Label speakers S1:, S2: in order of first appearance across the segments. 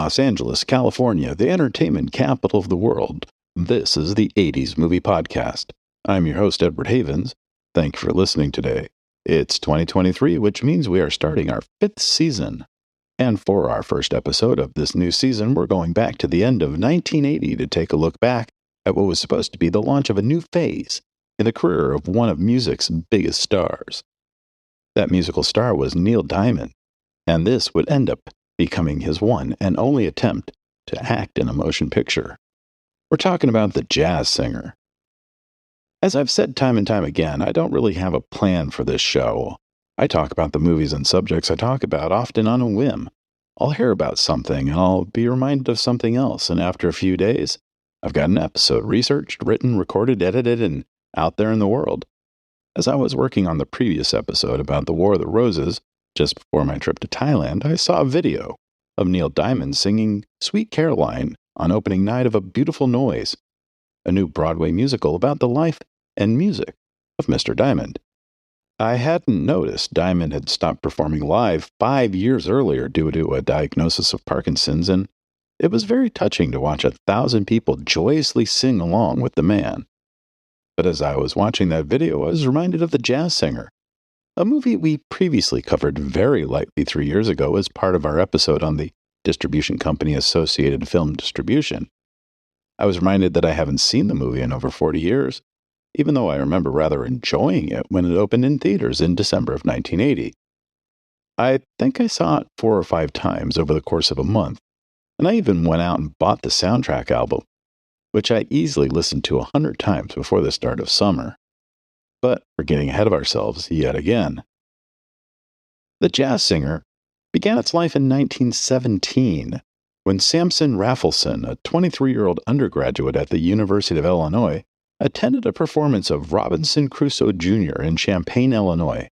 S1: Los Angeles, California, the entertainment capital of the world. This is the 80s Movie Podcast. I'm your host, Edward Havens. Thank you for listening today. It's 2023, which means we are starting our 5th season. And for our first episode of this new season, we're going back to the end of 1980 to take a look back at what was supposed to be the launch of a new phase in the career of one of music's biggest stars. That musical star was Neil Diamond, and this would end up becoming his one and only attempt to act in a motion picture. We're talking about the jazz singer. As I've said time and time again, I don't really have a plan for this show. I talk about the movies and subjects I talk about often on a whim. I'll hear about something, and I'll be reminded of something else, and after a few days, I've got an episode researched, written, recorded, edited, and out there in the world. As I was working on the previous episode about the War of the Roses, just before my trip to Thailand, I saw a video of Neil Diamond singing Sweet Caroline on opening night of A Beautiful Noise, a new Broadway musical about the life and music of Mr. Diamond. I hadn't noticed Diamond had stopped performing live 5 years earlier due to a diagnosis of Parkinson's, and it was very touching to watch 1,000 people joyously sing along with the man. But as I was watching that video, I was reminded of The Jazz Singer, a movie we previously covered very lightly 3 years ago as part of our episode on the distribution company Associated Film Distribution. I was reminded that I haven't seen the movie in over 40 years, even though I remember rather enjoying it when it opened in theaters in December of 1980. I think I saw it 4 or 5 times over the course of a month, and I even went out and bought the soundtrack album, which I easily listened to 100 times before the start of summer. But we're getting ahead of ourselves yet again. The Jazz Singer began its life in 1917 when Samson Raffleson, a 23-year-old undergraduate at the University of Illinois, attended a performance of Robinson Crusoe Jr. in Champaign, Illinois.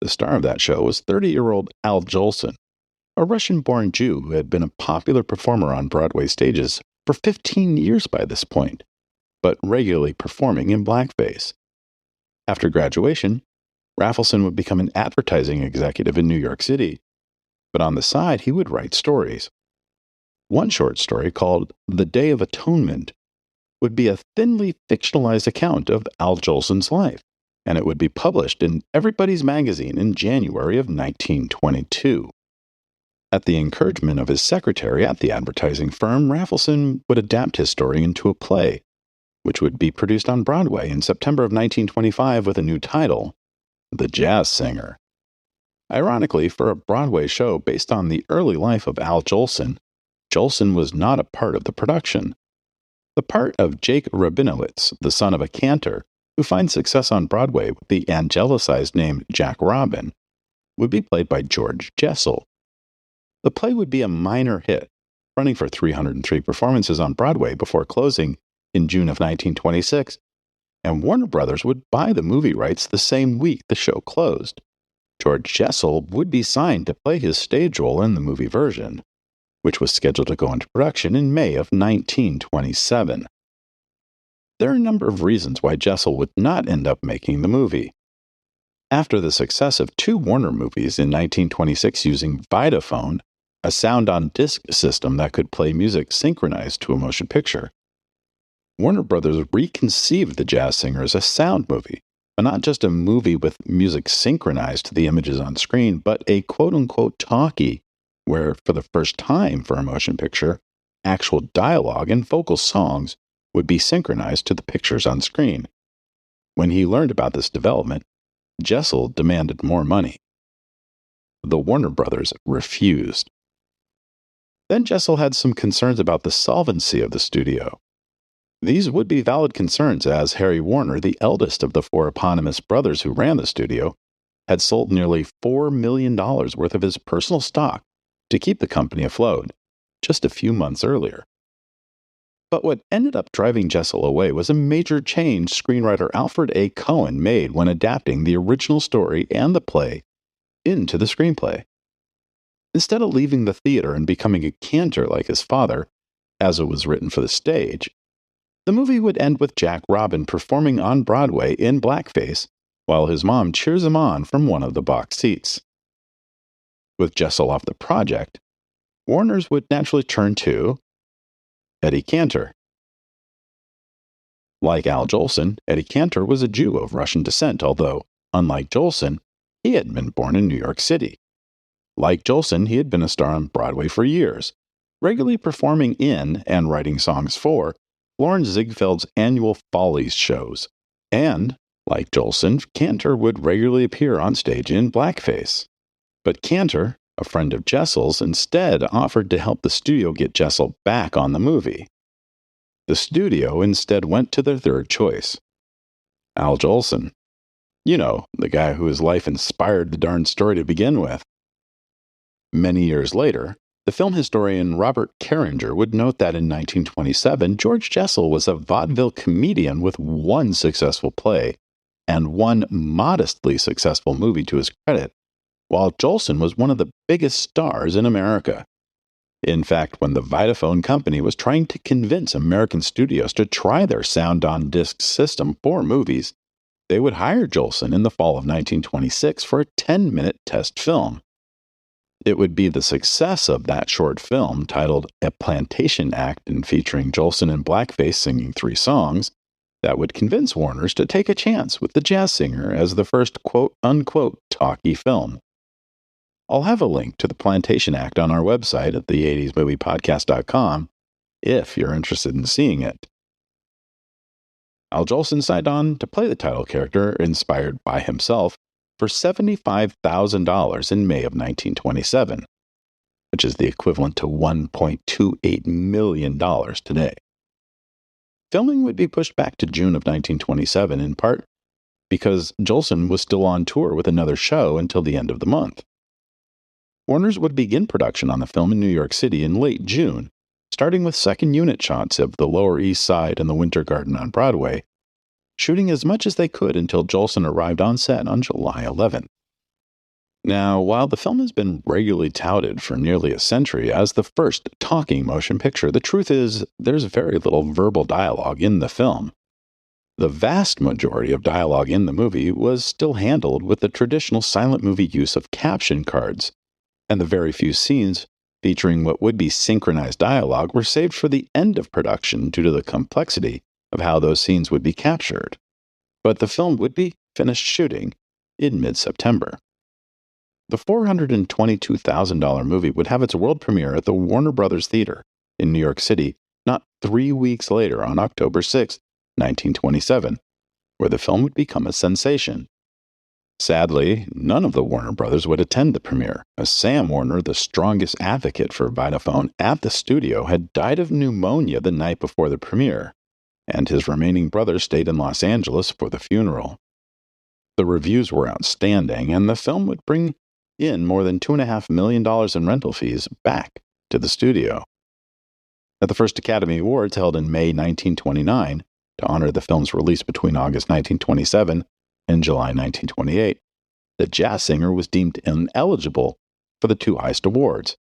S1: The star of that show was 30-year-old Al Jolson, a Russian-born Jew who had been a popular performer on Broadway stages for 15 years by this point, but regularly performing in blackface. After graduation, Raffleson would become an advertising executive in New York City, but on the side he would write stories. One short story called The Day of Atonement would be a thinly fictionalized account of Al Jolson's life, and it would be published in Everybody's Magazine in January of 1922. At the encouragement of his secretary at the advertising firm, Raffleson would adapt his story into a play, which would be produced on Broadway in September of 1925 with a new title, The Jazz Singer. Ironically, for a Broadway show based on the early life of Al Jolson, Jolson was not a part of the production. The part of Jake Rabinowitz, the son of a cantor, who finds success on Broadway with the angelicized name Jack Robin, would be played by George Jessel. The play would be a minor hit, running for 303 performances on Broadway before closing in June of 1926, and Warner Brothers would buy the movie rights the same week the show closed. George Jessel would be signed to play his stage role in the movie version, which was scheduled to go into production in May of 1927. There are a number of reasons why Jessel would not end up making the movie. After the success of 2 Warner movies in 1926 using Vitaphone, a sound-on-disc system that could play music synchronized to a motion picture, Warner Brothers reconceived The Jazz Singer as a sound movie, but not just a movie with music synchronized to the images on screen, but a quote-unquote talkie, where, for the first time for a motion picture, actual dialogue and vocal songs would be synchronized to the pictures on screen. When he learned about this development, Jessel demanded more money. The Warner Brothers refused. Then Jessel had some concerns about the solvency of the studio. These would be valid concerns, as Harry Warner, the eldest of the 4 eponymous brothers who ran the studio, had sold nearly $4 million worth of his personal stock to keep the company afloat just a few months earlier. But what ended up driving Jessel away was a major change screenwriter Alfred A. Cohen made when adapting the original story and the play into the screenplay. Instead of leaving the theater and becoming a cantor like his father, as it was written for the stage, the movie would end with Jack Robin performing on Broadway in blackface while his mom cheers him on from one of the box seats. With Jessel off the project, Warner's would naturally turn to Eddie Cantor. Like Al Jolson, Eddie Cantor was a Jew of Russian descent, although, unlike Jolson, he had been born in New York City. Like Jolson, he had been a star on Broadway for years, regularly performing in and writing songs for Lawrence Ziegfeld's annual Follies shows. And, like Jolson, Cantor would regularly appear on stage in blackface. But Cantor, a friend of Jessel's, instead offered to help the studio get Jessel back on the movie. The studio instead went to their third choice, Al Jolson. You know, the guy whose life inspired the darn story to begin with. Many years later, the film historian Robert Carringer would note that in 1927, George Jessel was a vaudeville comedian with one successful play and one modestly successful movie to his credit, while Jolson was one of the biggest stars in America. In fact, when the Vitaphone Company was trying to convince American studios to try their sound-on-disc system for movies, they would hire Jolson in the fall of 1926 for a 10-minute test film. It would be the success of that short film, titled A Plantation Act and featuring Jolson in blackface singing 3 songs, that would convince Warner's to take a chance with the jazz singer as the first quote-unquote talkie film. I'll have a link to the Plantation Act on our website at the80smoviepodcast.com if you're interested in seeing it. Al Jolson signed on to play the title character, inspired by himself, for $75,000 in May of 1927, which is the equivalent to $1.28 million today. Filming would be pushed back to June of 1927, in part because Jolson was still on tour with another show until the end of the month. Warner's would begin production on the film in New York City in late June, starting with second unit shots of the Lower East Side and the Winter Garden on Broadway, shooting as much as they could until Jolson arrived on set on July 11th. Now, while the film has been regularly touted for nearly a century as the first talking motion picture, the truth is there's very little verbal dialogue in the film. The vast majority of dialogue in the movie was still handled with the traditional silent movie use of caption cards, and the very few scenes featuring what would be synchronized dialogue were saved for the end of production due to the complexity of how those scenes would be captured. But the film would be finished shooting in mid-September. The $422,000 movie would have its world premiere at the Warner Brothers Theater in New York City not 3 weeks later on October 6, 1927, where the film would become a sensation. Sadly, none of the Warner brothers would attend the premiere, as Sam Warner, the strongest advocate for Vitaphone at the studio, had died of pneumonia the night before the premiere, and his remaining brother stayed in Los Angeles for the funeral. The reviews were outstanding, and the film would bring in more than $2.5 million in rental fees back to the studio. At the first Academy Awards held in May 1929, to honor the film's release between August 1927 and July 1928, the jazz singer was deemed ineligible for the 2 highest awards,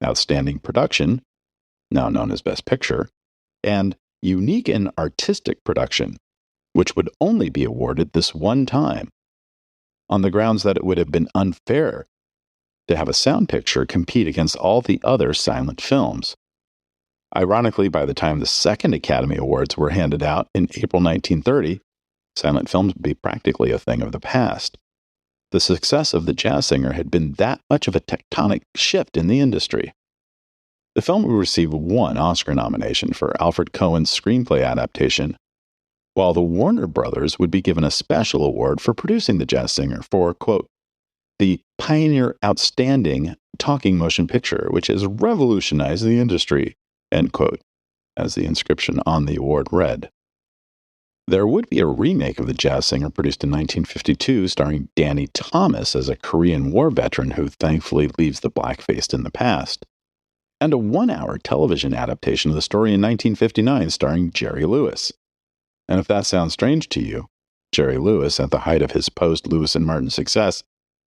S1: Outstanding Production, now known as Best Picture, and Unique and Artistic Production, which would only be awarded this one time, on the grounds that it would have been unfair to have a sound picture compete against all the other silent films. Ironically, by the time the second Academy Awards were handed out in April 1930, silent films would be practically a thing of the past. The success of The Jazz Singer had been that much of a tectonic shift in the industry. The film would receive 1 Oscar nomination for Alfred Cohen's screenplay adaptation, while the Warner Brothers would be given a special award for producing The Jazz Singer for, quote, the pioneer outstanding talking motion picture which has revolutionized the industry, end quote, as the inscription on the award read. There would be a remake of The Jazz Singer produced in 1952 starring Danny Thomas as a Korean War veteran who thankfully leaves the blackface in the past, and a 1-hour television adaptation of the story in 1959 starring Jerry Lewis. And if that sounds strange to you, Jerry Lewis, at the height of his post-Lewis and Martin success,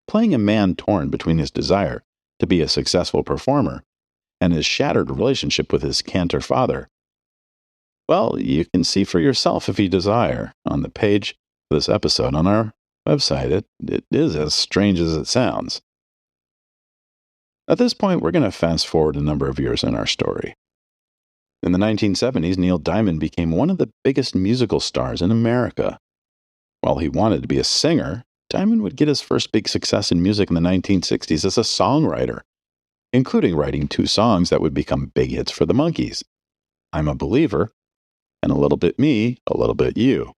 S1: playing a man torn between his desire to be a successful performer and his shattered relationship with his Cantor father. Well, you can see for yourself if you desire on the page of this episode on our website. It is as strange as it sounds. At this point, we're going to fast forward a number of years in our story. In the 1970s, Neil Diamond became one of the biggest musical stars in America. While he wanted to be a singer, Diamond would get his first big success in music in the 1960s as a songwriter, including writing 2 songs that would become big hits for the Monkees, I'm a Believer, and A Little Bit Me, A Little Bit You.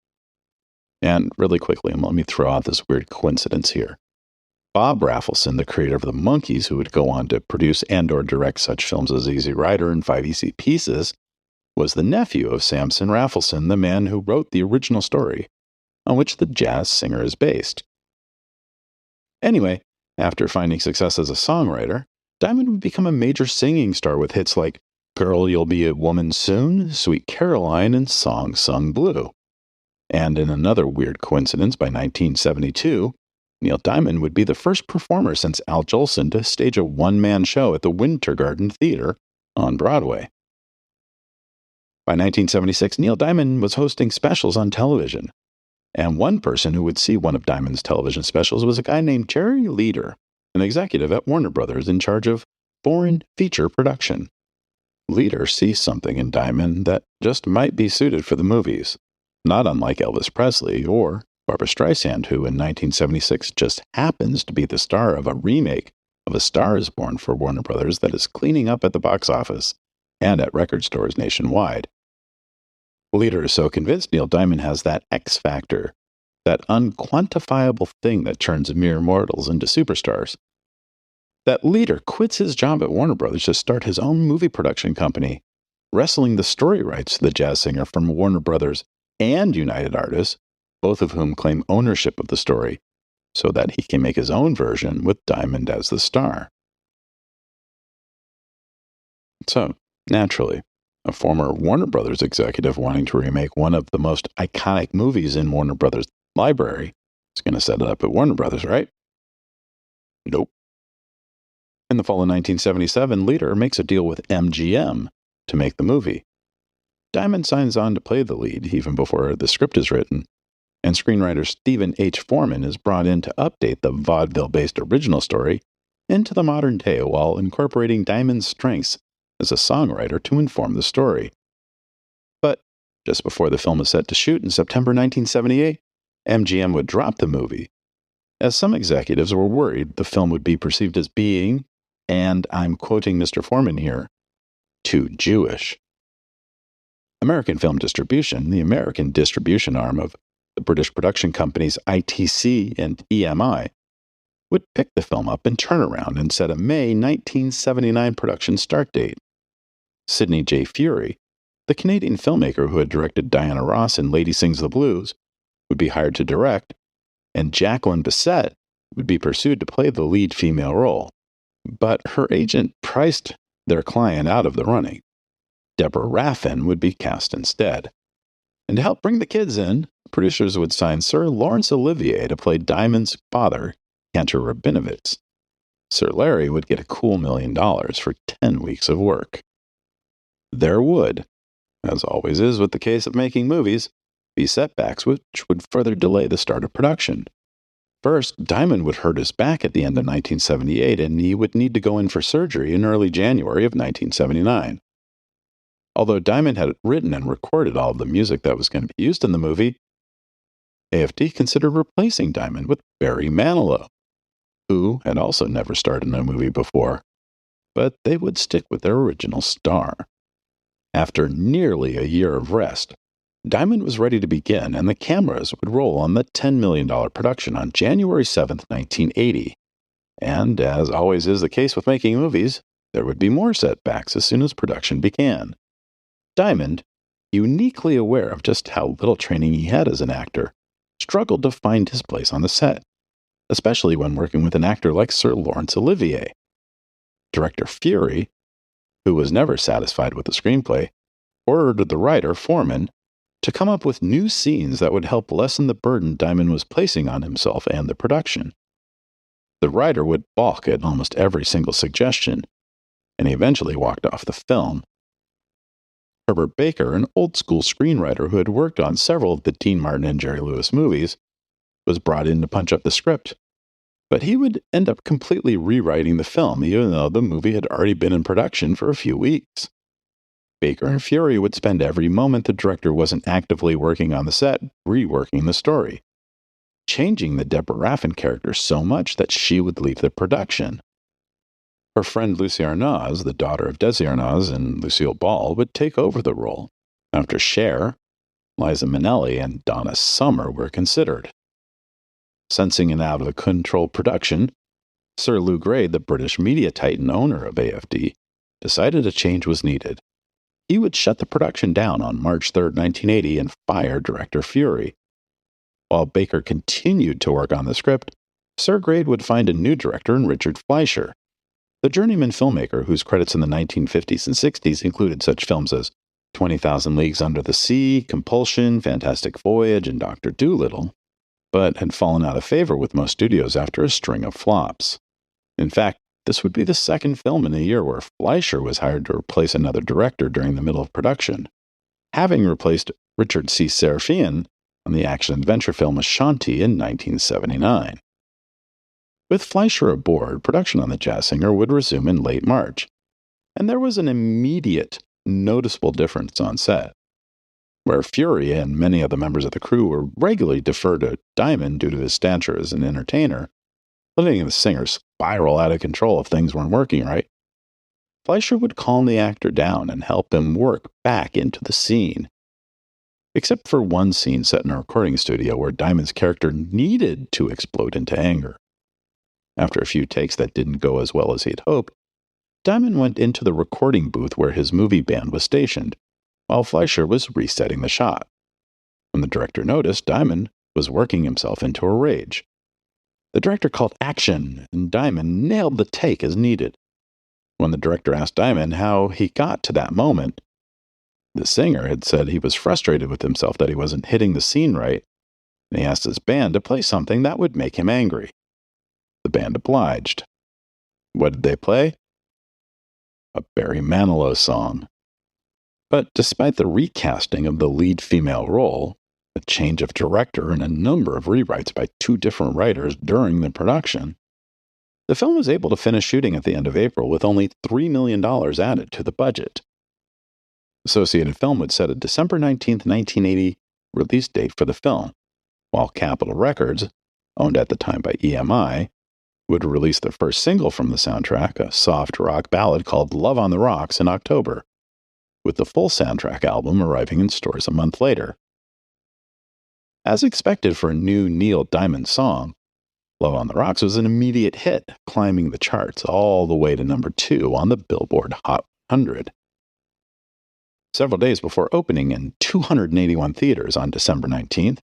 S1: And really quickly, let me throw out this weird coincidence here. Bob Rafelson, the creator of the Monkees, who would go on to produce and or direct such films as Easy Rider and 5 Easy Pieces, was the nephew of Samson Rafelson, the man who wrote the original story, on which the jazz singer is based. Anyway, after finding success as a songwriter, Diamond would become a major singing star with hits like Girl, You'll Be a Woman Soon, Sweet Caroline, and Song Sung Blue. And in another weird coincidence, by 1972, Neil Diamond would be the first performer since Al Jolson to stage a one-man show at the Winter Garden Theater on Broadway. By 1976, Neil Diamond was hosting specials on television, and one person who would see one of Diamond's television specials was a guy named Jerry Leder, an executive at Warner Brothers in charge of foreign feature production. Leder sees something in Diamond that just might be suited for the movies, not unlike Elvis Presley or Barbra Streisand, who in 1976 just happens to be the star of a remake of A Star is Born for Warner Brothers that is cleaning up at the box office and at record stores nationwide. Leder is so convinced Neil Diamond has that X factor, that unquantifiable thing that turns mere mortals into superstars, that Leder quits his job at Warner Brothers to start his own movie production company, wresting the story rights to the jazz singer from Warner Brothers and United Artists, both of whom claim ownership of the story, so that he can make his own version with Diamond as the star. So, naturally, a former Warner Brothers executive wanting to remake one of the most iconic movies in Warner Brothers' library is going to set it up at Warner Brothers, right? Nope. In the fall of 1977, Leder makes a deal with MGM to make the movie. Diamond signs on to play the lead even before the script is written, and screenwriter Stephen H. Foreman is brought in to update the vaudeville-based original story into the modern day while incorporating Diamond's strengths as a songwriter to inform the story. But just before the film is set to shoot in September 1978, MGM would drop the movie, as some executives were worried the film would be perceived as being, and I'm quoting Mr. Foreman here, too Jewish. American Film Distribution, the American distribution arm of the British production companies ITC and EMI, would pick the film up and turn around and set a May 1979 production start date. Sidney J. Furie, the Canadian filmmaker who had directed Diana Ross in Lady Sings the Blues, would be hired to direct, and Jacqueline Bisset would be pursued to play the lead female role. But her agent priced their client out of the running. Deborah Raffin would be cast instead. And to help bring the kids in, producers would sign Sir Laurence Olivier to play Diamond's father, Cantor Rabinowitz. Sir Larry would get a cool $1 million for 10 weeks of work. There would, as always is with the case of making movies, be setbacks which would further delay the start of production. First, Diamond would hurt his back at the end of 1978, and he would need to go in for surgery in early January of 1979. Although Diamond had written and recorded all of the music that was going to be used in the movie, AFD considered replacing Diamond with Barry Manilow, who had also never starred in a movie before, but they would stick with their original star. After nearly a year of rest, Diamond was ready to begin, and the cameras would roll on the $10 million production on January 7, 1980. And, as always is the case with making movies, there would be more setbacks as soon as production began. Diamond, uniquely aware of just how little training he had as an actor, struggled to find his place on the set, especially when working with an actor like Sir Laurence Olivier. Director Furie, who was never satisfied with the screenplay, ordered the writer, Foreman, to come up with new scenes that would help lessen the burden Diamond was placing on himself and the production. The writer would balk at almost every single suggestion, and he eventually walked off the film. Herbert Baker, an old-school screenwriter who had worked on several of the Dean Martin and Jerry Lewis movies, was brought in to punch up the script. But he would end up completely rewriting the film, even though the movie had already been in production for a few weeks. Baker and Fury would spend every moment the director wasn't actively working on the set reworking the story, changing the Deborah Raffin character so much that she would leave the production. Her friend Lucie Arnaz, the daughter of Desi Arnaz and Lucille Ball, would take over the role, after Cher, Liza Minnelli, and Donna Summer were considered. Sensing an out-of-control production, Sir Lou Grey, the British media titan owner of AFD, decided a change was needed. He would shut the production down on March 3, 1980, and fire director Fury. While Baker continued to work on the script, Sir Grey would find a new director in Richard Fleischer, the journeyman filmmaker whose credits in the 1950s and 60s included such films as 20,000 Leagues Under the Sea, Compulsion, Fantastic Voyage, and Dr. Dolittle, but had fallen out of favor with most studios after a string of flops. In fact, this would be the second film in a year where Fleischer was hired to replace another director during the middle of production, having replaced Richard C. Sarafian on the action-adventure film Ashanti in 1979. With Fleischer aboard, production on The Jazz Singer would resume in late March, and there was an immediate, noticeable difference on set. Where Fury and many of the members of the crew were regularly deferred to Diamond due to his stature as an entertainer, letting the singer spiral out of control if things weren't working right, Fleischer would calm the actor down and help him work back into the scene. Except for one scene set in a recording studio where Diamond's character needed to explode into anger. After a few takes that didn't go as well as he'd hoped, Diamond went into the recording booth where his movie band was stationed, while Fleischer was resetting the shot. When the director noticed, Diamond was working himself into a rage. The director called action, and Diamond nailed the take as needed. When the director asked Diamond how he got to that moment, the singer had said he was frustrated with himself that he wasn't hitting the scene right, and he asked his band to play something that would make him angry. The band obliged. What did they play? A Barry Manilow song. But despite the recasting of the lead female role, a change of director, and a number of rewrites by two different writers during the production, the film was able to finish shooting at the end of April with only $3 million added to the budget. Associated Film would set a December 19, 1980 release date for the film, while Capitol Records, owned at the time by EMI, would release the first single from the soundtrack, a soft rock ballad called Love on the Rocks, in October, with the full soundtrack album arriving in stores a month later. As expected for a new Neil Diamond song, Love on the Rocks was an immediate hit, climbing the charts all the way to number 2 on the Billboard Hot 100. Several days before opening in 281 theaters on December 19th,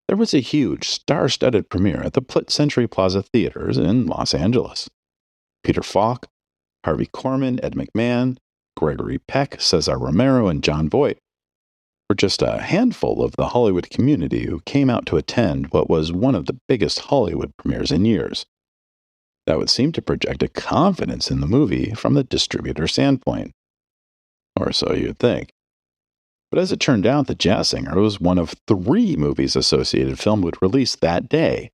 S1: there was a huge, star-studded premiere at the Plitt Century Plaza Theaters in Los Angeles. Peter Falk, Harvey Korman, Ed McMahon, Gregory Peck, Cesar Romero, and John Voight were just a handful of the Hollywood community who came out to attend what was one of the biggest Hollywood premieres in years. That would seem to project a confidence in the movie from the distributor's standpoint. Or so you'd think. But as it turned out, The Jazz Singer was one of 3 movies Associated Film would release that day.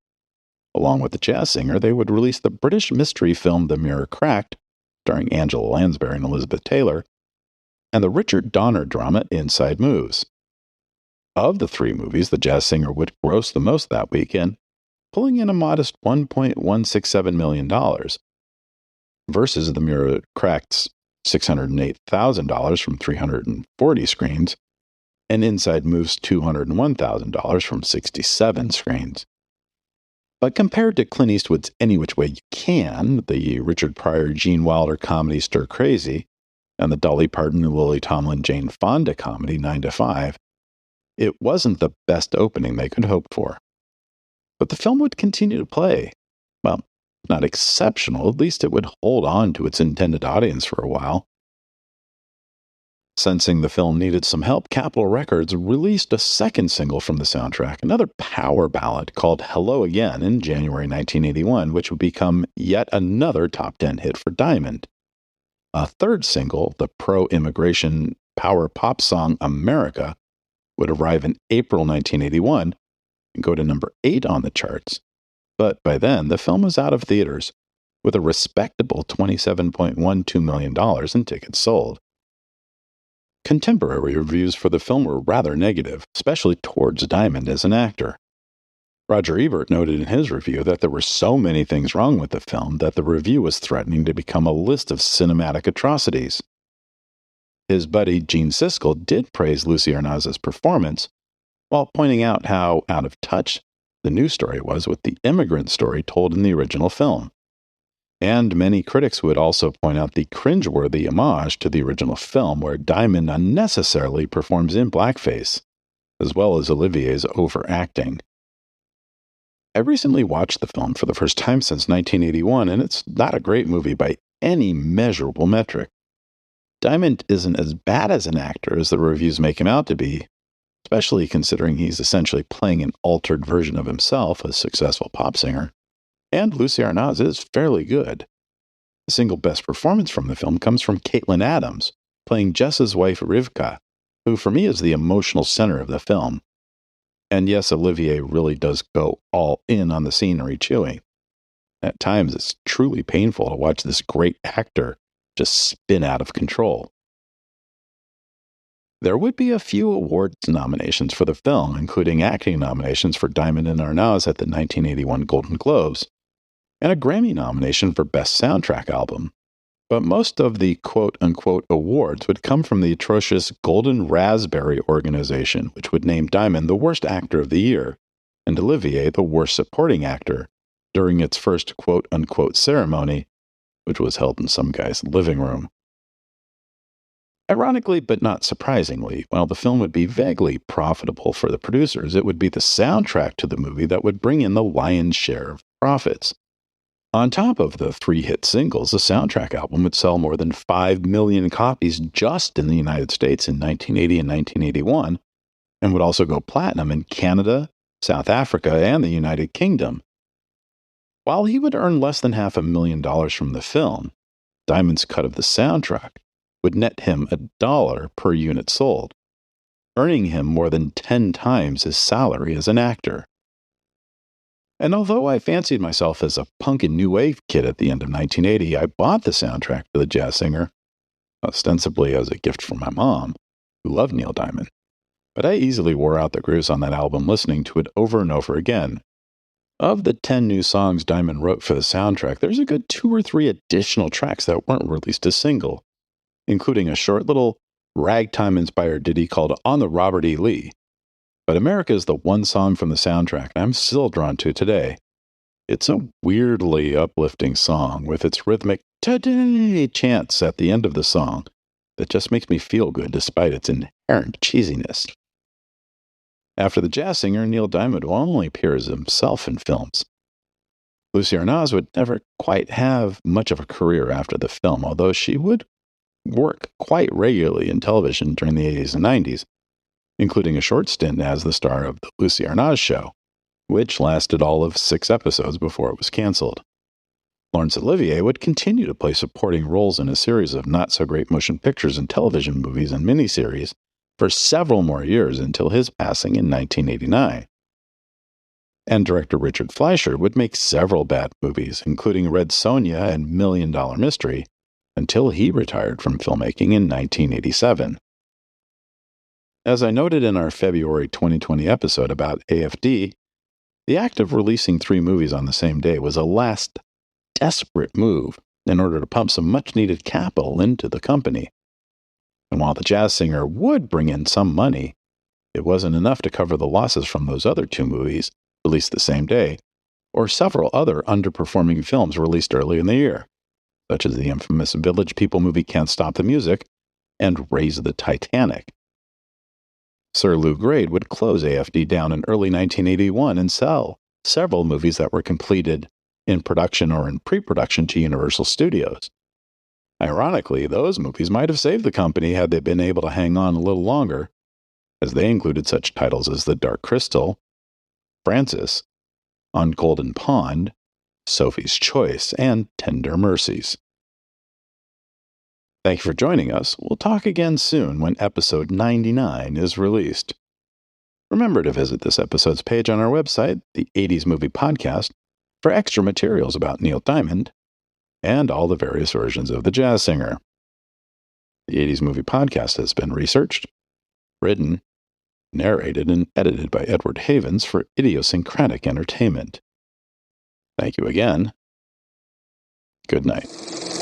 S1: Along with The Jazz Singer, they would release the British mystery film The Mirror Cracked, starring Angela Lansbury and Elizabeth Taylor, and the Richard Donner drama Inside Moves. Of the 3 movies, The Jazz Singer would gross the most that weekend, pulling in a modest $1.167 million, versus The Mirror Cracked's $608,000 from 340 screens, and Inside Moves' $201,000 from 67 screens. But compared to Clint Eastwood's Any Which Way You Can, the Richard Pryor Gene Wilder comedy Stir Crazy, and the Dolly Parton and Lily Tomlin Jane Fonda comedy 9 to 5, it wasn't the best opening they could hope for. But the film would continue to play. Well, not exceptional, at least it would hold on to its intended audience for a while. Sensing the film needed some help, Capitol Records released a second single from the soundtrack, another power ballad called Hello Again, in January 1981, which would become yet another top 10 hit for Diamond. A third single, the pro-immigration power pop song America, would arrive in April 1981 and go to number 8 on the charts, But by then, the film was out of theaters, with a respectable $27.12 million in tickets sold. Contemporary reviews for the film were rather negative, especially towards Diamond as an actor. Roger Ebert noted in his review that there were so many things wrong with the film that the review was threatening to become a list of cinematic atrocities. His buddy Gene Siskel did praise Lucie Arnaz's performance, while pointing out how out of touch the new story was with the immigrant story told in the original film. And many critics would also point out the cringeworthy homage to the original film where Diamond unnecessarily performs in blackface, as well as Olivier's overacting. I recently watched the film for the first time since 1981, and it's not a great movie by any measurable metric. Diamond isn't as bad as an actor as the reviews make him out to be, especially considering he's essentially playing an altered version of himself, a successful pop singer. And Lucie Arnaz is fairly good. The single best performance from the film comes from Caitlin Adams, playing Jess's wife Rivka, who for me is the emotional center of the film. And yes, Olivier really does go all in on the scenery chewing. At times, it's truly painful to watch this great actor just spin out of control. There would be a few awards nominations for the film, including acting nominations for Diamond and Arnaz at the 1981 Golden Globes, and a Grammy nomination for Best Soundtrack Album. But most of the quote-unquote awards would come from the atrocious Golden Raspberry organization, which would name Diamond the worst actor of the year, and Olivier the worst supporting actor, during its first quote-unquote ceremony, which was held in some guy's living room. Ironically, but not surprisingly, while the film would be vaguely profitable for the producers, it would be the soundtrack to the movie that would bring in the lion's share of profits. On top of the 3 hit singles, the soundtrack album would sell more than 5 million copies just in the United States in 1980 and 1981, and would also go platinum in Canada, South Africa, and the United Kingdom. While he would earn less than $500,000 from the film, Diamond's cut of the soundtrack would net him $1 per unit sold, earning him more than 10 times his salary as an actor. And although I fancied myself as a punk and new wave kid at the end of 1980, I bought the soundtrack to the jazz singer, ostensibly as a gift from my mom, who loved Neil Diamond. But I easily wore out the grooves on that album listening to it over and over again. Of the 10 new songs Diamond wrote for the soundtrack, there's a good 2 or 3 additional tracks that weren't released as single, including a short little ragtime-inspired ditty called On the Robert E. Lee. But America is the one song from the soundtrack I'm still drawn to today. It's a weirdly uplifting song with its rhythmic "today" chants at the end of the song that just makes me feel good despite its inherent cheesiness. After the jazz singer, Neil Diamond will only appear as himself in films. Lucie Arnaz would never quite have much of a career after the film, although she would work quite regularly in television during the 80s and 90s, including a short stint as the star of The Lucie Arnaz Show, which lasted all of 6 episodes before it was canceled. Laurence Olivier would continue to play supporting roles in a series of not-so-great motion pictures and television movies and miniseries for several more years until his passing in 1989. And director Richard Fleischer would make several bad movies, including Red Sonja and Million Dollar Mystery, until he retired from filmmaking in 1987. As I noted in our February 2020 episode about AFD, the act of releasing 3 movies on the same day was a last desperate move in order to pump some much-needed capital into the company. And while the jazz singer would bring in some money, it wasn't enough to cover the losses from those other 2 movies released the same day, or several other underperforming films released early in the year, such as the infamous Village People movie Can't Stop the Music and Raise the Titanic. Sir Lou Grade would close AFD down in early 1981 and sell several movies that were completed in production or in pre-production to Universal Studios. Ironically, those movies might have saved the company had they been able to hang on a little longer, as they included such titles as The Dark Crystal, Francis, On Golden Pond, Sophie's Choice, and Tender Mercies. Thank you for joining us. We'll talk again soon when episode 99 is released. Remember to visit this episode's page on our website, the 80s Movie Podcast, for extra materials about Neil Diamond and all the various versions of the jazz singer. The 80s Movie Podcast has been researched, written, narrated, and edited by Edward Havens for idiosyncratic entertainment. Thank you again. Good night.